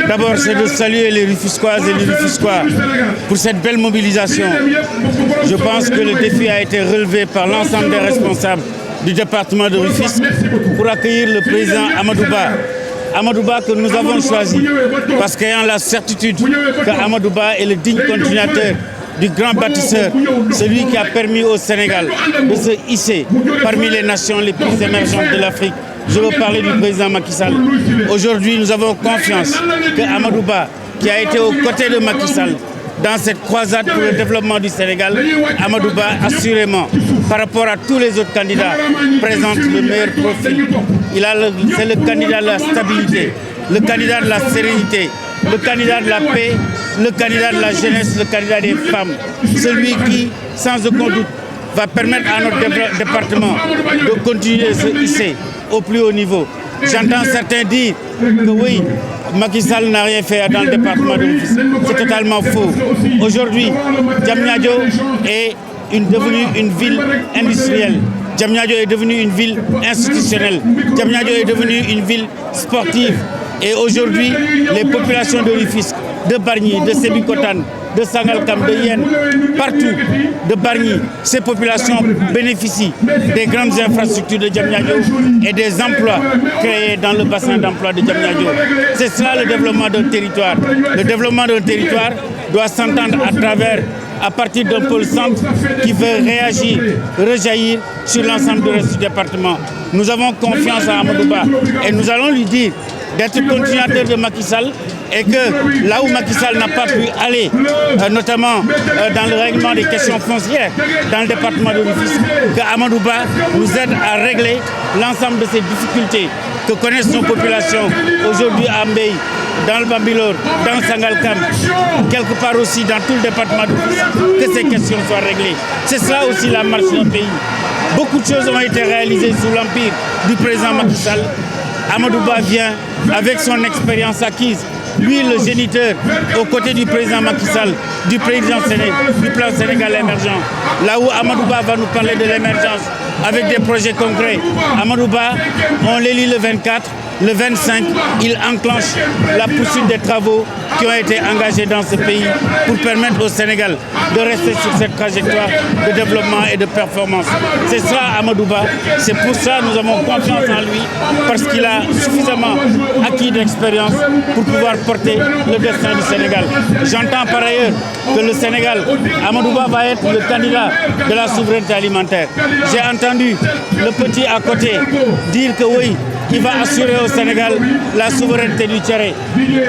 D'abord, c'est de saluer les Rufisquoises et les Rufisquois pour cette belle mobilisation. Je pense que le défi a été relevé par l'ensemble des responsables du département de Rufisque pour accueillir le président Amadou Ba. Amadou Ba que nous avons choisi parce qu'ayant la certitude qu'Amadou Ba est le digne continuateur du grand bâtisseur, celui qui a permis au Sénégal de se hisser parmi les nations les plus émergentes de l'Afrique. Je veux parler du président Macky Sall. Aujourd'hui, nous avons confiance qu'Amadou Ba, qui a été aux côtés de Macky Sall dans cette croisade pour le développement du Sénégal, Amadou Ba, assurément, par rapport à tous les autres candidats, présente le meilleur profil. C'est le candidat de la stabilité, le candidat de la sérénité, le candidat de la paix, le candidat de la jeunesse, le candidat des femmes. Celui qui, sans aucun doute, va permettre à notre département de continuer de se hisser au plus haut niveau. J'entends certains dire que oui, Macky Sall n'a rien fait dans le département de Rufisque. C'est totalement faux. Aujourd'hui, Diamniadio est devenue une ville industrielle. Diamniadio est devenue une ville institutionnelle. Diamniadio est devenue une ville sportive. Et aujourd'hui, les populations de Rufisque, de Bargny, de Sébikotane, de Sangalkam, de Yen, partout, de Bargny, ces populations bénéficient des grandes infrastructures de Diamniadio et des emplois créés dans le bassin d'emploi de Diamniadio. C'est cela le développement d'un territoire. Le développement d'un territoire doit s'entendre à partir d'un pôle centre qui veut réagir, rejaillir sur l'ensemble du reste du département. Nous avons confiance à Amadou Ba et nous allons lui dire d'être continuateur de Macky Sall et que là où Macky Sall n'a pas pu aller, notamment dans le règlement des questions foncières dans le département de Rufisque, qu'Amadou Ba nous aide à régler l'ensemble de ces difficultés que connaissent nos populations aujourd'hui à Mbey, dans le Bambilor, dans Sangalkam, quelque part aussi dans tout le département de Rufisque, que ces questions soient réglées. C'est cela aussi la marche d'un pays. Beaucoup de choses ont été réalisées sous l'empire du président Macky Sall. Amadou Ba vient avec son expérience acquise, lui le géniteur, aux côtés du président Macky Sall, du plan Sénégal émergent. Là où Amadou Ba va nous parler de l'émergence avec des projets concrets. Amadou Ba, on l'élit le 24, le 25, il enclenche la poursuite des travaux qui ont été engagés dans ce pays pour permettre au Sénégal de rester sur cette trajectoire de développement et de performance. C'est ça Amadou Ba, c'est pour ça que nous avons confiance en lui, parce qu'il a suffisamment acquis d'expérience pour pouvoir porter le destin du Sénégal. J'entends par ailleurs que le Sénégal, Amadou Ba va être le candidat de la souveraineté alimentaire. J'ai entendu le petit à côté dire que oui, il va assurer au Sénégal la souveraineté du Tchéré.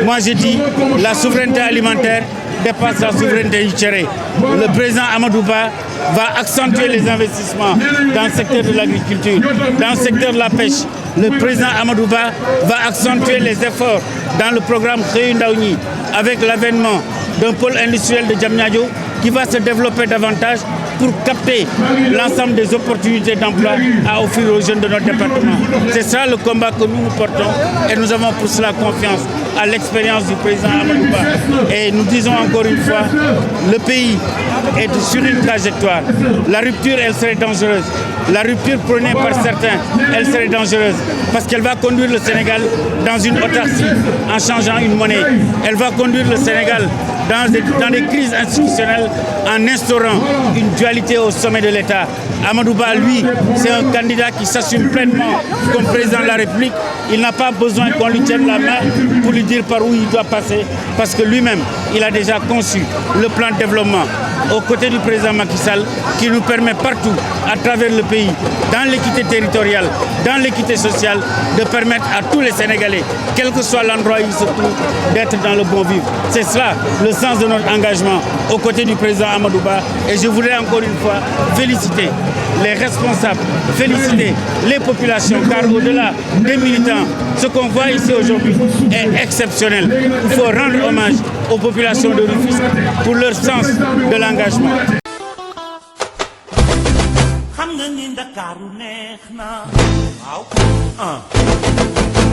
Moi je dis, la souveraineté alimentaire dépasse la souveraineté du Tchéré. Le président Amadou Ba va accentuer les investissements dans le secteur de l'agriculture, dans le secteur de la pêche. Le président Amadou Ba va accentuer les efforts dans le programme Xëyu Ndaw ñi avec l'avènement d'un pôle industriel de Diamniadio qui va se développer davantage pour capter l'ensemble des opportunités d'emploi à offrir aux jeunes de notre département. C'est ça le combat que nous portons et nous avons pour cela confiance à l'expérience du président Amadou Ba. Et nous disons encore une fois, le pays est sur une trajectoire. La rupture, elle serait dangereuse. La rupture prônée par certains, elle serait dangereuse parce qu'elle va conduire le Sénégal dans une autarcie en changeant une monnaie. Elle va conduire le Sénégal dans des crises institutionnelles en instaurant une dualité au sommet de l'État. Amadou Ba, lui, c'est un candidat qui s'assume pleinement comme président de la République. Il n'a pas besoin qu'on lui tienne la main pour lui dire par où il doit passer parce que lui-même, il a déjà conçu le plan de développement aux côtés du président Macky Sall qui nous permet partout, à travers le pays, dans l'équité territoriale, dans l'équité sociale, de permettre à tous les Sénégalais, quel que soit l'endroit où ils se trouvent, d'être dans le bon vivre. C'est cela le sens de notre engagement aux côtés du président Amadou Ba. Et je voudrais encore une fois féliciter les responsables, féliciter les populations, car au-delà des militants, ce qu'on voit ici aujourd'hui est exceptionnel. Il faut rendre hommage aux populations de Rufisque pour leur sens de l'engagement.